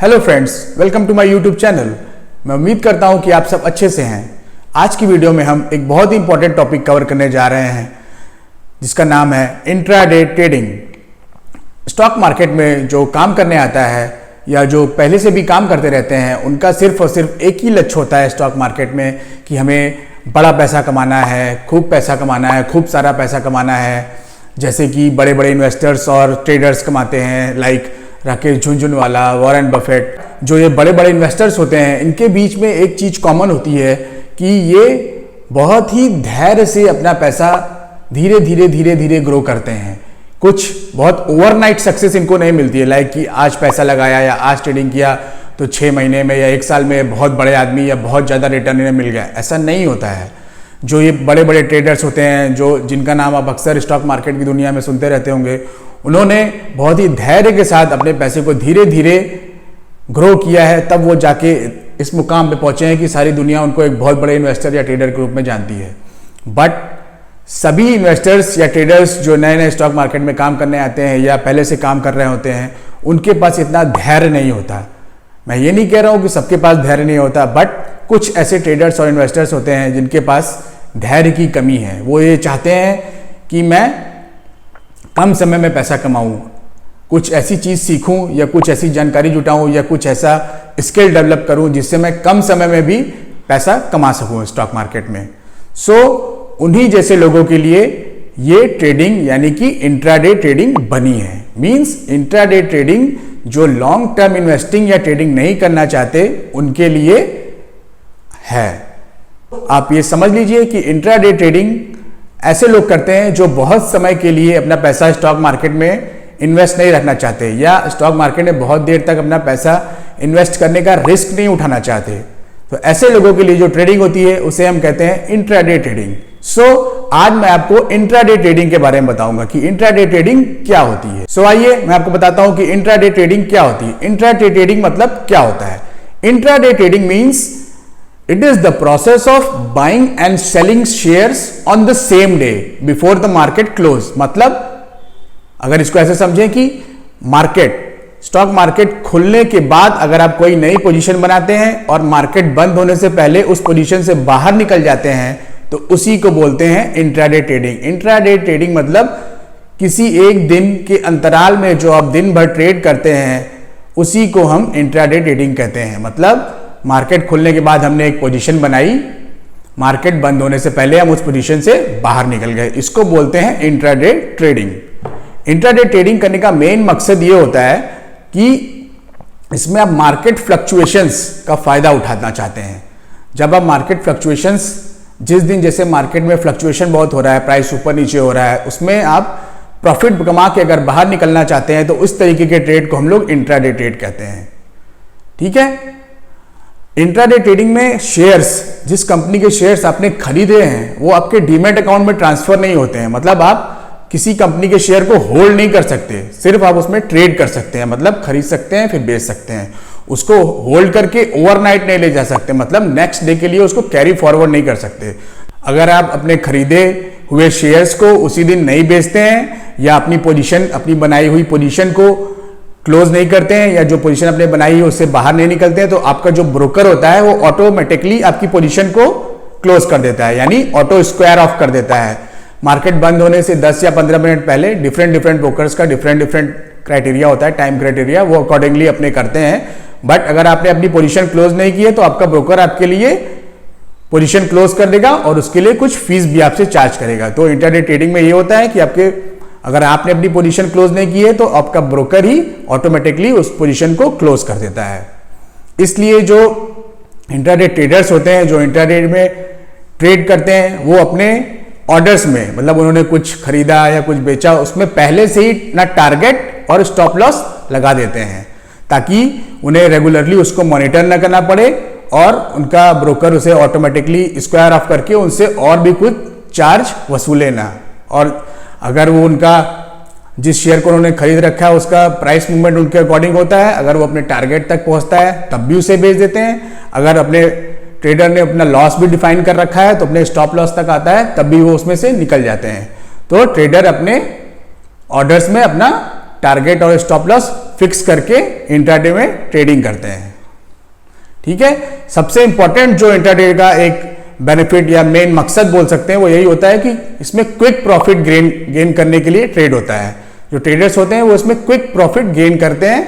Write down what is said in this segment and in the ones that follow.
Hello friends, welcome to my YouTube channel. मैं उम्मीद करता हूं कि आप सब अच्छे से हैं। आज की वीडियो में हम एक बहुत ही इंपॉर्टेंट टॉपिक कवर करने जा रहे हैं जिसका नाम है इंट्राडे ट्रेडिंग। स्टॉक मार्केट में जो काम करने आता है या जो पहले से भी काम करते रहते हैं उनका सिर्फ और सिर्फ एक ही लक्ष्य होता है स्टॉक मार्केट में कि हमें बड़ा पैसा कमाना है, खूब पैसा कमाना है, खूब सारा पैसा कमाना है। जैसे कि बड़े बड़े इन्वेस्टर्स और ट्रेडर्स कमाते हैं, like Rakesh Jhunjhunwala, Warren Buffett. जो ये बड़े बड़े इन्वेस्टर्स होते हैं इनके बीच में एक चीज़ कॉमन होती है कि ये बहुत ही धैर्य से अपना पैसा धीरे धीरे ग्रो करते हैं। कुछ बहुत ओवरनाइट सक्सेस इनको नहीं मिलती है, लाइक कि आज पैसा लगाया या आज ट्रेडिंग किया तो 6 महीने में या 1 साल में बहुत बड़े आदमी या बहुत ज़्यादा रिटर्न इन्हें मिल गया। ऐसा नहीं होता है। जो ये बड़े बड़े ट्रेडर्स होते हैं, जो जिनका नाम आप अक्सर स्टॉक मार्केट की दुनिया में सुनते रहते होंगे, उन्होंने बहुत ही धैर्य के साथ अपने पैसे को धीरे धीरे ग्रो किया है, तब वो जाके इस मुकाम पे पहुंचे हैं कि सारी दुनिया उनको एक बहुत बड़े इन्वेस्टर या ट्रेडर के रूप में जानती है। बट सभी इन्वेस्टर्स या ट्रेडर्स जो नए नए स्टॉक मार्केट में काम करने आते हैं या पहले से काम कर रहे होते हैं, उनके पास इतना धैर्य नहीं होता। मैं ये नहीं कह रहा हूँ कि सबके पास धैर्य नहीं होता, बट कुछ ऐसे ट्रेडर्स और इन्वेस्टर्स होते हैं जिनके पास धैर्य की कमी है। वो ये चाहते हैं कि मैं कम समय में पैसा कमाऊं, कुछ ऐसी चीज़ सीखूं या कुछ ऐसी जानकारी जुटाऊं या कुछ ऐसा स्किल डेवलप करूं जिससे मैं कम समय में भी पैसा कमा सकूं स्टॉक मार्केट में। उन्हीं जैसे लोगों के लिए ये ट्रेडिंग यानी कि इंट्राडे ट्रेडिंग बनी है। मींस इंट्राडे ट्रेडिंग जो लॉन्ग टर्म इन्वेस्टिंग या ट्रेडिंग नहीं करना चाहते उनके लिए है। आप ये समझ लीजिए कि इंट्राडे ट्रेडिंग ऐसे लोग करते हैं जो बहुत समय के लिए अपना पैसा स्टॉक मार्केट में इन्वेस्ट नहीं रखना चाहते या स्टॉक मार्केट में बहुत देर तक अपना पैसा इन्वेस्ट करने का रिस्क नहीं उठाना चाहते। तो ऐसे लोगों के लिए जो ट्रेडिंग होती है उसे हम कहते हैं इंट्राडे ट्रेडिंग। आज मैं आपको इंट्राडे ट्रेडिंग के बारे में बताऊंगा कि इंट्राडे ट्रेडिंग क्या होती है। आइए मैं आपको बताता हूं कि इंट्राडे ट्रेडिंग क्या होती है। इंट्राडे ट्रेडिंग मतलब क्या होता है? Intraday trading means it is the process of buying and selling shares on the same day before the market close। मतलब अगर इसको ऐसे समझें कि स्टॉक मार्केट खुलने के बाद अगर आप कोई नई पोजीशन बनाते हैं और मार्केट बंद होने से पहले उस पोजीशन से बाहर निकल जाते हैं तो उसी को बोलते हैं इंट्राडे ट्रेडिंग। इंट्राडे ट्रेडिंग मतलब किसी एक दिन के अंतराल में जो आप दिन भर ट्रेड करते हैं उसी को हम इंट्राडे ट्रेडिंग कहते हैं। मतलब मार्केट खुलने के बाद हमने एक पोजीशन बनाई, मार्केट बंद होने से पहले हम उस पोजीशन से बाहर निकल गए, इसको बोलते हैं इंट्राडे ट्रेडिंग। इंट्राडे ट्रेडिंग करने का मेन मकसद ये होता है कि इसमें आप मार्केट फ्लक्चुएशंस का फायदा उठाना चाहते हैं। जब आप मार्केट फ्लक्चुएशंस, जिस दिन जैसे मार्केट में फ्लक्चुएशन बहुत हो रहा है, प्राइस ऊपर नीचे हो रहा है, उसमें आप प्रॉफिट कमा के अगर बाहर निकलना चाहते हैं तो उस तरीके के ट्रेड को हम लोग इंट्राडे ट्रेड कहते हैं। ठीक है। इंट्राडे ट्रेडिंग में शेयर्स, जिस कंपनी के शेयर्स आपने खरीदे हैं वो आपके डीमैट अकाउंट में ट्रांसफर नहीं होते हैं। मतलब आप किसी कंपनी के शेयर को होल्ड नहीं कर सकते, सिर्फ आप उसमें ट्रेड कर सकते हैं। मतलब खरीद सकते हैं फिर बेच सकते हैं। उसको होल्ड करके ओवरनाइट नहीं ले जा सकते, मतलब नेक्स्ट डे के लिए उसको कैरी फॉरवर्ड नहीं कर सकते। अगर आप अपने खरीदे हुए शेयर्स को उसी दिन नहीं बेचते हैं या अपनी बनाई हुई पोजीशन को क्लोज नहीं करते हैं या जो पोजीशन आपने बनाई है उससे बाहर नहीं निकलते हैं तो आपका जो ब्रोकर होता है वो ऑटोमेटिकली आपकी पोजीशन को क्लोज कर देता है, यानी ऑटो स्क्वायर ऑफ कर देता है। मार्केट बंद होने से 10 या 15 मिनट पहले डिफरेंट ब्रोकर्स का डिफरेंट क्राइटेरिया होता है, टाइम क्राइटेरिया, वो अकॉर्डिंगली अपने करते हैं। बट अगर आपने अपनी पोजीशन क्लोज नहीं की है तो आपका ब्रोकर आपके लिए पोजीशन क्लोज कर देगा और उसके लिए कुछ फीस भी आपसे चार्ज करेगा। तो इंट्राडे ट्रेडिंग में ये होता है कि अगर आपने अपनी पोजीशन क्लोज नहीं की है तो आपका ब्रोकर ही ऑटोमेटिकली उस पोजीशन को क्लोज कर देता है। इसलिए जो इंट्राडे ट्रेडर्स होते हैं, जो इंट्राडे में ट्रेड करते हैं, वो अपने ऑर्डर्स में, मतलब उन्होंने कुछ खरीदा या कुछ बेचा, उसमें पहले से ही ना टारगेट और स्टॉप लॉस लगा देते हैं ताकि उन्हें रेगुलरली उसको मॉनिटर ना करना पड़े और उनका ब्रोकर उसे ऑटोमेटिकली स्क्वायर ऑफ करके उनसे और भी कुछ चार्ज वसूले ना। और अगर वो उनका जिस शेयर को उन्होंने खरीद रखा है उसका प्राइस मूवमेंट उनके अकॉर्डिंग होता है, अगर वो अपने टारगेट तक पहुंचता है तब भी उसे बेच देते हैं। अगर अपने ट्रेडर ने अपना लॉस भी डिफाइन कर रखा है तो अपने स्टॉप लॉस तक आता है तब भी वो उसमें से निकल जाते हैं। तो ट्रेडर अपने ऑर्डर्स में अपना टारगेट और स्टॉप लॉस फिक्स करके इंट्राडे में ट्रेडिंग करते हैं। ठीक है, सबसे इंपॉर्टेंट जो इंट्राडे का एक बेनिफिट या मेन मकसद बोल सकते हैं वो यही होता है कि इसमें क्विक प्रॉफिट गेन करने के लिए ट्रेड होता है। जो ट्रेडर्स होते हैं वो इसमें क्विक प्रॉफिट गेन करते हैं,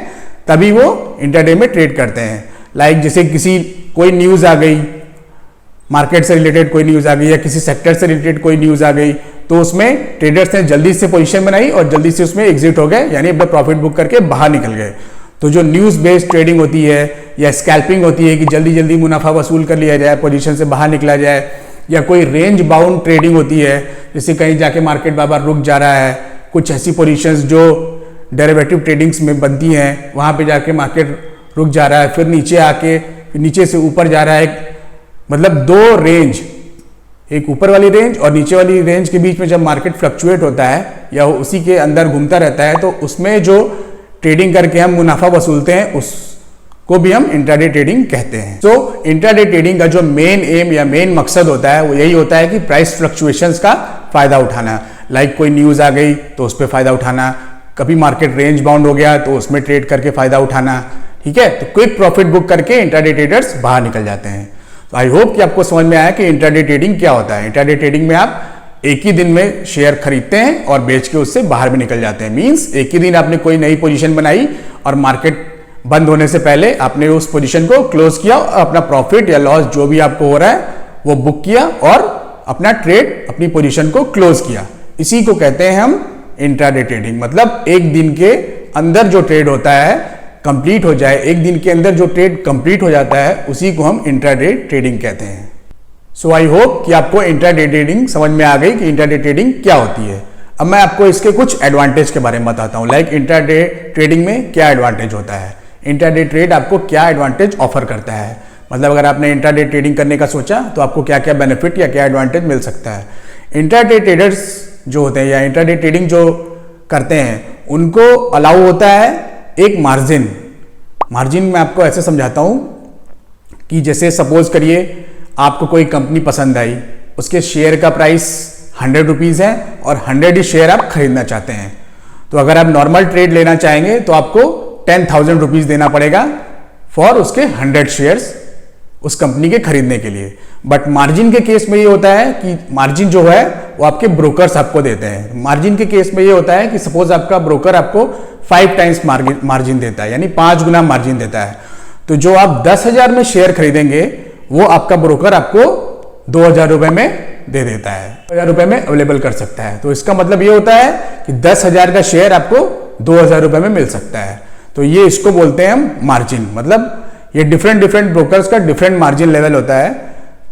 तभी वो इंट्राडे में ट्रेड करते हैं। लाइक जैसे कोई न्यूज आ गई, मार्केट से रिलेटेड कोई न्यूज आ गई या किसी सेक्टर से रिलेटेड कोई न्यूज आ गई, तो उसमें ट्रेडर्स ने जल्दी से पोजीशन बनाई और जल्दी से उसमें एग्जिट हो गए, यानी अपना प्रॉफिट बुक करके बाहर निकल गए। तो जो न्यूज बेस्ड ट्रेडिंग होती है या स्कैल्पिंग होती है कि जल्दी जल्दी मुनाफा वसूल कर लिया जाए, पोजीशन से बाहर निकला जाए, या कोई रेंज बाउंड ट्रेडिंग होती है, जैसे कहीं जाके मार्केट बार बार रुक जा रहा है, कुछ ऐसी पोजीशंस जो डेरिवेटिव ट्रेडिंग्स में बनती हैं, वहां पे जाके मार्केट रुक जा रहा है, फिर नीचे आके नीचे से ऊपर जा रहा है, मतलब दो रेंज, एक ऊपर वाली रेंज और नीचे वाली रेंज के बीच में जब मार्केट फ्लक्चुएट होता है या उसी के अंदर घूमता रहता है, तो उसमें जो ट्रेडिंग करके हम मुनाफा वसूलते हैं उसको भी हम इंट्राडे ट्रेडिंग कहते हैं। तो इंट्राडे ट्रेडिंग का जो मेन एम या मेन मकसद होता है वो यही होता है कि प्राइस फ्लक्चुएशंस का फायदा उठाना। लाइक कोई न्यूज आ गई तो उस पर फायदा उठाना, कभी मार्केट रेंज बाउंड हो गया तो उसमें ट्रेड करके फायदा उठाना। ठीक है, तो क्विक प्रॉफिट बुक करके इंट्राडे ट्रेडर्स बाहर निकल जाते हैं। तो आई होप कि आपको समझ में आया कि इंट्राडे ट्रेडिंग क्या होता है। इंट्राडे ट्रेडिंग में आप एक ही दिन में शेयर खरीदते हैं और बेच के उससे बाहर भी निकल जाते हैं। मींस एक ही दिन आपने कोई नई पोजीशन बनाई और मार्केट बंद होने से पहले आपने उस पोजीशन को क्लोज किया और अपना प्रॉफिट या लॉस जो भी आपको हो रहा है वो बुक किया और अपना ट्रेड, अपनी पोजीशन को क्लोज किया। इसी को कहते हैं हम इंट्राडे ट्रेडिंग। मतलब एक दिन के अंदर जो ट्रेड होता है कंप्लीट हो जाए, एक दिन के अंदर जो ट्रेड कंप्लीट हो जाता है उसी को हम इंट्राडे ट्रेडिंग कहते हैं। सो आई होप कि आपको इंट्राडे ट्रेडिंग समझ में आ गई कि इंट्राडे ट्रेडिंग क्या होती है। अब मैं आपको इसके कुछ एडवांटेज के बारे में बताता हूं। लाइक इंट्राडे ट्रेडिंग में क्या एडवांटेज होता है, इंट्राडे ट्रेड आपको क्या एडवांटेज ऑफर करता है। मतलब अगर आपने इंट्राडे ट्रेडिंग करने का सोचा तो आपको क्या क्या बेनिफिट या क्या एडवांटेज मिल सकता है। इंट्राडे ट्रेडर्स जो होते हैं या इंट्राडे ट्रेडिंग जो करते हैं उनको अलाउ होता है एक मार्जिन मैं आपको ऐसे समझाता हूं कि जैसे सपोज करिए आपको कोई कंपनी पसंद आई, उसके शेयर का प्राइस 100 रुपीज़ है और 100 ही शेयर आप खरीदना चाहते हैं। तो अगर आप नॉर्मल ट्रेड लेना चाहेंगे तो आपको 10,000 रुपीज़ देना पड़ेगा फॉर उसके 100 शेयर्स उस कंपनी के खरीदने के लिए। बट मार्जिन के केस में ये होता है कि मार्जिन जो है वो आपके ब्रोकर्स आपको देते हैं। मार्जिन के केस में ये होता है कि सपोज आपका ब्रोकर आपको 5 टाइम्स मार्जिन देता है, यानी 5 गुना मार्जिन देता है। तो जो आप 10,000 में शेयर खरीदेंगे वो आपका ब्रोकर आपको 2,000 रुपए में दे देता है, 2,000 रुपए में अवेलेबल कर सकता है। तो इसका मतलब ये होता है कि 10,000 का शेयर आपको 2,000 रुपए में मिल सकता है। तो ये इसको बोलते हैं हम मार्जिन। मतलब ये डिफरेंट ब्रोकर्स का डिफरेंट मार्जिन लेवल होता है।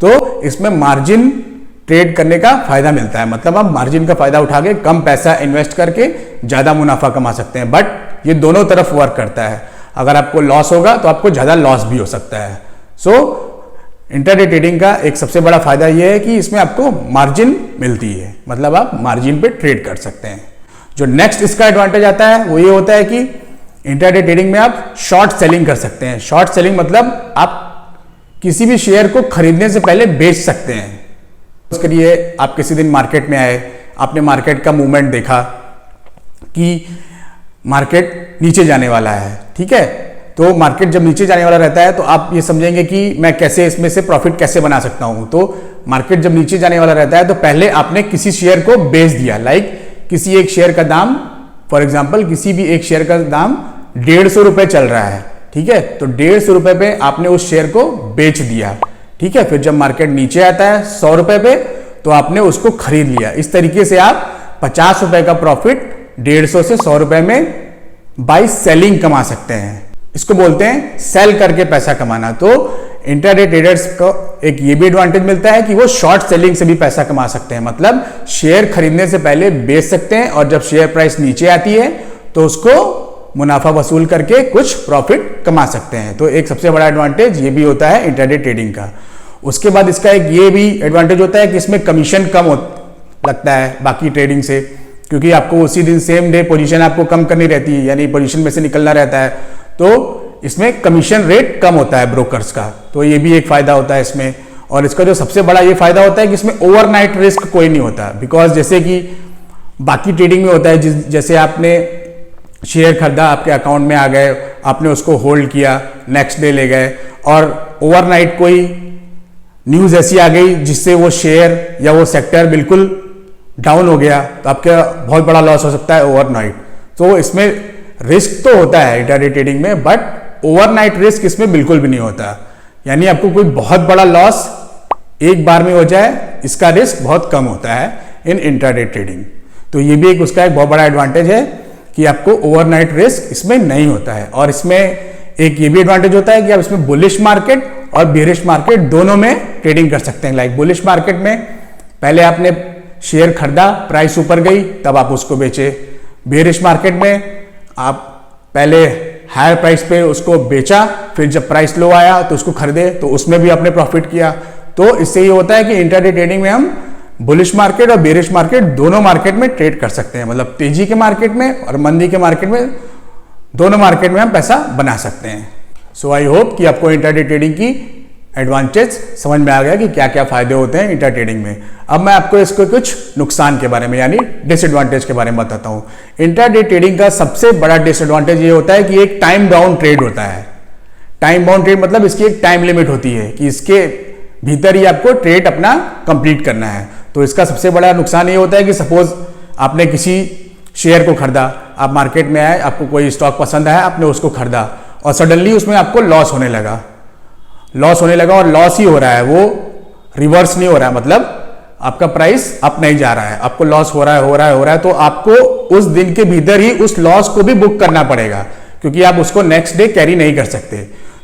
तो इसमें मार्जिन ट्रेड करने का फायदा मिलता है। मतलब आप मार्जिन का फायदा उठा के कम पैसा इन्वेस्ट करके ज्यादा मुनाफा कमा सकते हैं। बट ये दोनों तरफ वर्क करता है। अगर आपको लॉस होगा तो आपको ज्यादा लॉस भी हो सकता है। सो इंट्राडे ट्रेडिंग का एक सबसे बड़ा फायदा यह है कि इसमें आपको मार्जिन मिलती है, मतलब आप मार्जिन पे ट्रेड कर सकते हैं। जो नेक्स्ट इसका एडवांटेज आता है वो ये होता है कि इंट्राडे ट्रेडिंग में आप शॉर्ट सेलिंग कर सकते हैं। शॉर्ट सेलिंग मतलब आप किसी भी शेयर को खरीदने से पहले बेच सकते हैं। उसके लिए आप किसी दिन मार्केट में आए, आपने मार्केट का मूवमेंट देखा कि मार्केट नीचे जाने वाला है, ठीक है। तो मार्केट जब नीचे जाने वाला रहता है तो आप ये समझेंगे कि मैं कैसे इसमें से प्रॉफिट कैसे बना सकता हूं। तो मार्केट जब नीचे जाने वाला रहता है तो पहले आपने किसी शेयर को बेच दिया। लाइक किसी एक शेयर का दाम, फॉर एग्जांपल किसी भी एक शेयर का दाम 150 रुपए चल रहा है, ठीक है। तो 150 रुपए पे आपने उस शेयर को बेच दिया, ठीक है। फिर जब मार्केट नीचे आता है 100 रुपए पे तो आपने उसको खरीद लिया। इस तरीके से आप 50 रुपए का प्रॉफिट 150 से 100 रुपए में बाय सेलिंग कमा सकते हैं। इसको बोलते हैं सेल करके पैसा कमाना। तो इंट्राडे ट्रेडर्स को एक ये भी एडवांटेज मिलता है कि वो शॉर्ट सेलिंग से भी पैसा कमा सकते हैं। मतलब शेयर खरीदने से पहले बेच सकते हैं और जब शेयर प्राइस नीचे आती है तो उसको मुनाफा वसूल करके कुछ प्रॉफिट कमा सकते हैं। तो एक सबसे बड़ा एडवांटेज ये भी होता है इंट्राडे ट्रेडिंग का। उसके बाद इसका एक ये भी एडवांटेज होता है कि इसमें कमीशन कम लगता है बाकी ट्रेडिंग से, क्योंकि आपको उसी दिन सेम डे पोजीशन आपको कम करनी रहती है, यानी पोजीशन में से निकलना रहता है। तो इसमें कमीशन रेट कम होता है ब्रोकर्स का। तो ये भी एक फायदा होता है इसमें। और इसका जो सबसे बड़ा ये फायदा होता है कि इसमें ओवरनाइट रिस्क कोई नहीं होता। बिकॉज जैसे कि बाकी ट्रेडिंग में होता है, जैसे आपने शेयर खरीदा, आपके अकाउंट में आ गए, आपने उसको होल्ड किया, नेक्स्ट डे ले गए और ओवरनाइट कोई न्यूज़ ऐसी आ गई जिससे वो शेयर या वो सेक्टर बिल्कुल डाउन हो गया, तो आपका बहुत बड़ा लॉस हो सकता है ओवरनाइट। तो इसमें रिस्क तो होता है इंट्राडे ट्रेडिंग में, बट ओवरनाइट रिस्क इसमें बिल्कुल भी नहीं होता। यानी आपको कोई बहुत बड़ा लॉस एक बार में हो जाए, इसका रिस्क बहुत कम होता है इन इंट्राडे ट्रेडिंग। तो ये भी एक उसका एक बहुत बड़ा एडवांटेज है कि आपको ओवरनाइट रिस्क इसमें नहीं होता है। और इसमें एक ये भी एडवांटेज होता है कि आप इसमें बुलिश मार्केट और बेरिश मार्केट दोनों में ट्रेडिंग कर सकते हैं। लाइक बुलिश मार्केट में पहले आपने शेयर खरीदा, प्राइस ऊपर गई, तब आप उसको बेचे। बेरिश मार्केट में आप पहले हायर प्राइस पे उसको बेचा, फिर जब प्राइस लो आया तो उसको खरीदे, तो उसमें भी आपने प्रॉफिट किया। तो इससे ये होता है कि इंट्राडे ट्रेडिंग में हम बुलिश मार्केट और बेरिश मार्केट दोनों मार्केट में ट्रेड कर सकते हैं। मतलब तेजी के मार्केट में और मंदी के मार्केट में, दोनों मार्केट में हम पैसा बना सकते हैं। सो आई होप कि आपको इंट्राडे ट्रेडिंग की एडवांटेज समझ में आ गया कि क्या क्या फायदे होते हैं इंट्रा ट्रेडिंग में। अब मैं आपको इसको कुछ नुकसान के बारे में यानी डिसएडवांटेज के बारे में बताता हूं। इंट्राडे ट्रेडिंग का सबसे बड़ा डिसएडवांटेज ये होता है कि एक टाइम बाउंड ट्रेड होता है। टाइम बाउंड ट्रेड मतलब इसकी एक टाइम लिमिट होती है कि इसके भीतर ही आपको ट्रेड अपना कंप्लीट करना है। तो इसका सबसे बड़ा नुकसान ये होता है कि सपोज आपने किसी शेयर को खरीदा, आप मार्केट में आए, आपको कोई स्टॉक पसंद आया, आपने उसको खरीदा और सडनली उसमें आपको लॉस होने लगा और लॉस ही हो रहा है, वो रिवर्स नहीं हो रहा है। मतलब आपका प्राइस अप नहीं जा रहा है, आपको लॉस हो रहा है, तो आपको उस दिन के भीतर ही उस लॉस को भी बुक करना पड़ेगा, क्योंकि आप उसको नेक्स्ट डे कैरी नहीं कर सकते।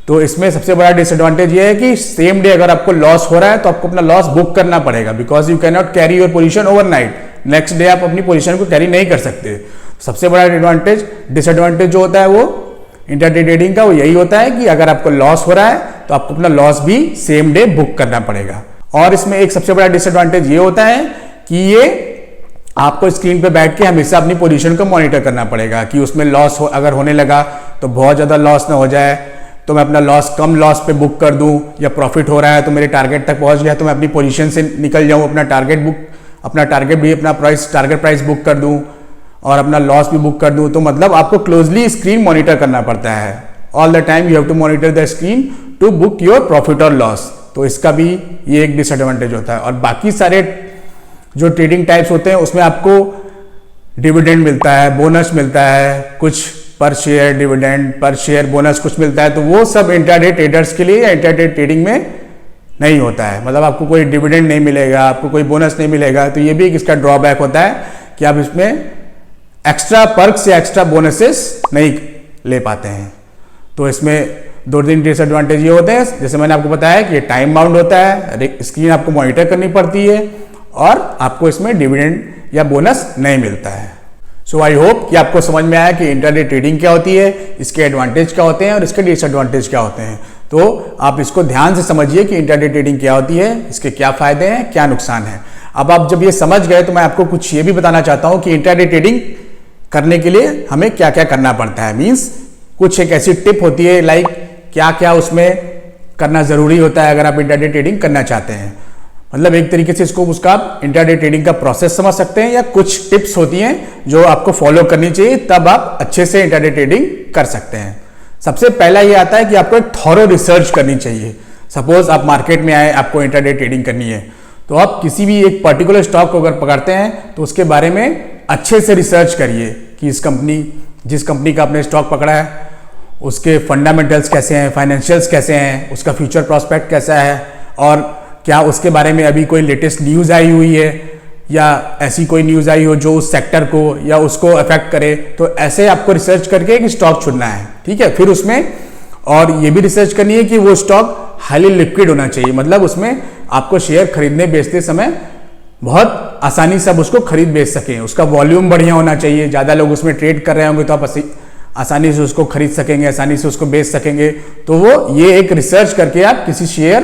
तो इसमें सबसे बड़ा डिसएडवांटेज ये है कि सेम डे अगर आपको लॉस हो रहा है तो आपको अपना लॉस बुक करना पड़ेगा, because you can not carry your position overnight. Next day आप अपनी पोजीशन को कैरी नहीं कर सकते। सबसे बड़ा डिसएडवांटेज जो होता है वो इंट्राडे ट्रेडिंग का, वो यही होता है कि अगर आपको लॉस हो रहा है तो आपको अपना लॉस भी सेम डे बुक करना पड़ेगा। और इसमें एक सबसे बड़ा डिसएडवांटेज ये होता है कि ये आपको स्क्रीन पे बैठ के हमेशा अपनी पोजीशन को मॉनिटर करना पड़ेगा कि उसमें लॉस अगर होने लगा तो बहुत ज़्यादा लॉस ना हो जाए, तो मैं अपना लॉस कम लॉस पे बुक कर दूं, या प्रॉफिट हो रहा है तो मेरे टारगेट तक पहुंच गया तो मैं अपनी पोजीशन से निकल जाऊं, अपना टारगेट प्राइस बुक कर दूं और अपना लॉस भी बुक कर दूं। तो मतलब आपको क्लोजली स्क्रीन मॉनिटर करना पड़ता है। All the time you have to monitor the screen to book your profit और लॉस। तो इसका भी ये एक डिसएडवांटेज होता है। और बाकी सारे जो ट्रेडिंग टाइप्स होते हैं उसमें आपको डिविडेंड मिलता है, बोनस मिलता है, कुछ पर शेयर डिविडेंड, पर शेयर बोनस कुछ मिलता है। तो वो सब इंट्राडे ट्रेडर्स के लिए या इंट्राडे ट्रेडिंग में नहीं होता है। मतलब आपको कोई डिविडेंड नहीं मिलेगा, आपको कोई बोनस नहीं मिलेगा। तो ये भी एक इसका ड्रॉबैक होता है कि आप इसमें एक्स्ट्रा पर्क्स या एक्स्ट्रा बोनसेस नहीं ले पाते हैं। तो इसमें दो तीन डिसएडवांटेज ये होते हैं, जैसे मैंने आपको बताया कि ये टाइम बाउंड होता है, स्क्रीन आपको मॉनिटर करनी पड़ती है और आपको इसमें डिविडेंड या बोनस नहीं मिलता है। सो आई होप कि आपको समझ में आया कि इंट्राडे ट्रेडिंग क्या होती है, इसके एडवांटेज क्या होते हैं और इसके डिसएडवांटेज क्या होते हैं। तो आप इसको ध्यान से समझिए कि इंट्राडे ट्रेडिंग क्या होती है, इसके क्या फायदे हैं, क्या नुकसान है। अब आप जब ये समझ गए तो मैं आपको कुछ ये भी बताना चाहता हूं कि इंट्राडे ट्रेडिंग करने के लिए हमें क्या क्या करना पड़ता है। मीन्स कुछ एक ऐसी टिप होती है, लाइक क्या क्या उसमें करना जरूरी होता है अगर आप इंट्राडे ट्रेडिंग करना चाहते हैं। मतलब एक तरीके से इसको उसका आप इंट्राडे ट्रेडिंग का प्रोसेस समझ सकते हैं, या कुछ टिप्स होती हैं जो आपको फॉलो करनी चाहिए, तब आप अच्छे से इंट्राडे ट्रेडिंग कर सकते हैं। सबसे पहला ये आता है कि आपको एक थॉरो रिसर्च करनी चाहिए। सपोज आप मार्केट में आए, आपको इंट्राडे ट्रेडिंग करनी है, तो आप किसी भी एक पर्टिकुलर स्टॉक को अगर पकड़ते हैं तो उसके बारे में अच्छे से रिसर्च करिए कि जिस कंपनी का आपने स्टॉक पकड़ा है उसके फंडामेंटल्स कैसे हैं, फाइनेंशियल्स कैसे हैं, उसका फ्यूचर प्रॉस्पेक्ट कैसा है, और क्या उसके बारे में अभी कोई लेटेस्ट न्यूज़ आई हुई है या ऐसी कोई न्यूज़ आई हो जो उस सेक्टर को या उसको अफेक्ट करे। तो ऐसे आपको रिसर्च करके एक स्टॉक चुनना है, ठीक है। फिर उसमें और ये भी रिसर्च करनी है कि वो स्टॉक हाईली लिक्विड होना चाहिए, मतलब उसमें आपको शेयर खरीदने बेचते समय बहुत आसानी से आप उसको खरीद बेच सकें। उसका वॉल्यूम बढ़िया होना चाहिए, ज़्यादा लोग उसमें ट्रेड कर रहे होंगे तो आप आसानी से उसको खरीद सकेंगे, आसानी से उसको बेच सकेंगे। तो वो ये एक रिसर्च करके आप किसी शेयर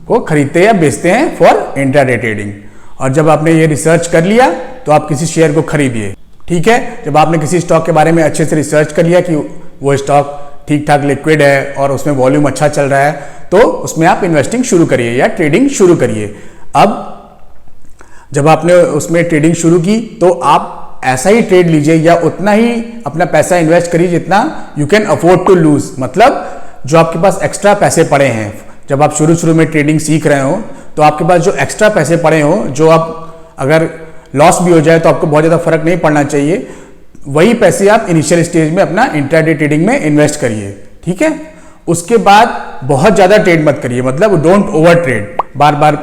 को खरीदते या बेचते हैं फॉर इंट्राडे ट्रेडिंग। और जब आपने ये रिसर्च कर लिया तो आप किसी शेयर को खरीदिए, ठीक है। जब आपने किसी स्टॉक के बारे में अच्छे से रिसर्च कर लिया कि वो स्टॉक ठीक ठाक लिक्विड है और उसमें वॉल्यूम अच्छा चल रहा है, तो उसमें आप इन्वेस्टिंग शुरू करिए या ट्रेडिंग शुरू करिए। अब जब आपने उसमें ट्रेडिंग शुरू की तो आप ऐसा ही ट्रेड लीजिए या उतना ही अपना पैसा इन्वेस्ट करिए जितना you can afford to lose. मतलब जो आपके पास एक्स्ट्रा पैसे पड़े हैं, जब आप शुरू में ट्रेडिंग सीख रहे हो तो आपके पास जो एक्स्ट्रा पैसे पड़े हो, जो आप अगर लॉस भी हो जाए तो आपको बहुत ज़्यादा फर्क नहीं पड़ना चाहिए, वही पैसे आप इनिशियल स्टेज में अपना इंट्राडे ट्रेडिंग में इन्वेस्ट करिए। ठीक है, उसके बाद बहुत ज़्यादा ट्रेड मत करिए, मतलब don't over trade. Bar bar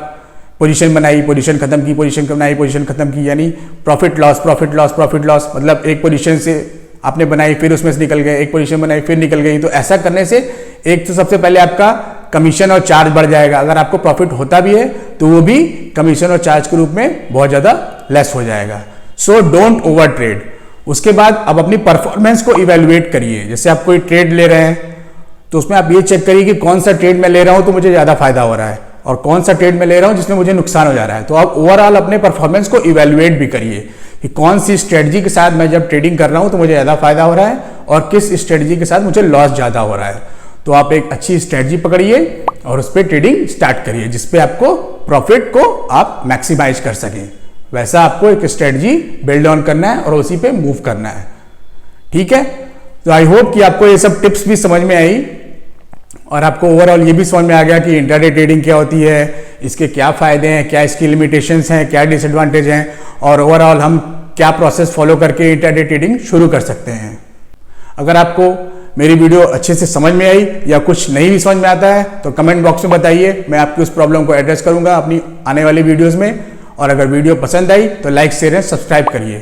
position बनाई, पोजीशन खत्म की, पोजीशन बनाई, पोजीशन खत्म की, यानी profit loss profit loss profit loss. मतलब एक पोजीशन से आपने बनाई फिर उसमें से निकल गए, एक पोजीशन बनाई फिर निकल गई। तो ऐसा करने से एक तो सबसे पहले आपका कमीशन और चार्ज बढ़ जाएगा, अगर आपको प्रॉफिट होता भी है तो वो भी कमीशन और चार्ज के रूप में बहुत ज़्यादा लेस हो जाएगा। So don't over trade. उसके बाद अब अपनी परफॉर्मेंस को इवेल्युएट करिए। जैसे आप कोई ट्रेड ले रहे हैं तो उसमें आप ये चेक करिए कि कौन सा ट्रेड मैं ले रहा हूँ तो मुझे ज़्यादा फायदा हो रहा है और कौन सा ट्रेड मैं ले रहा हूँ जिसमें मुझे नुकसान हो जा रहा है। तो आप ओवरऑल अपने परफॉर्मेंस को इवेल्युएट भी करिए कि कौन सी स्ट्रेटजी के साथ मैं जब ट्रेडिंग कर रहा हूँ तो मुझे ज़्यादा फायदा हो रहा है और किस स्ट्रेटजी के साथ मुझे लॉस ज़्यादा हो रहा है। तो आप एक अच्छी स्ट्रेटजी पकड़िए और उस पर ट्रेडिंग स्टार्ट करिए जिसपे आपको प्रॉफिट को आप मैक्सिमाइज कर सकें। वैसा आपको एक स्ट्रेटजी बिल्ड ऑन करना है और उसी पे मूव करना है। ठीक है, तो आई होप कि आपको ये सब टिप्स भी समझ में आई और आपको ओवरऑल ये भी समझ में आ गया कि इंट्राडे ट्रेडिंग क्या होती है, इसके क्या फायदे हैं, क्या इसकी लिमिटेशंस हैं, क्या डिसएडवांटेज हैं और ओवरऑल हम क्या प्रोसेस फॉलो करके इंट्राडे ट्रेडिंग शुरू कर सकते हैं। अगर आपको मेरी वीडियो अच्छे से समझ में आई या कुछ नहीं भी समझ में आता है तो कमेंट बॉक्स में बताइए, मैं आपकी उस प्रॉब्लम को एड्रेस करूंगा अपनी आने वाली वीडियोज़ में। और अगर वीडियो पसंद आई तो लाइक शेयर एंड सब्सक्राइब करिए।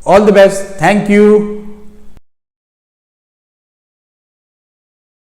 All the best, thank you.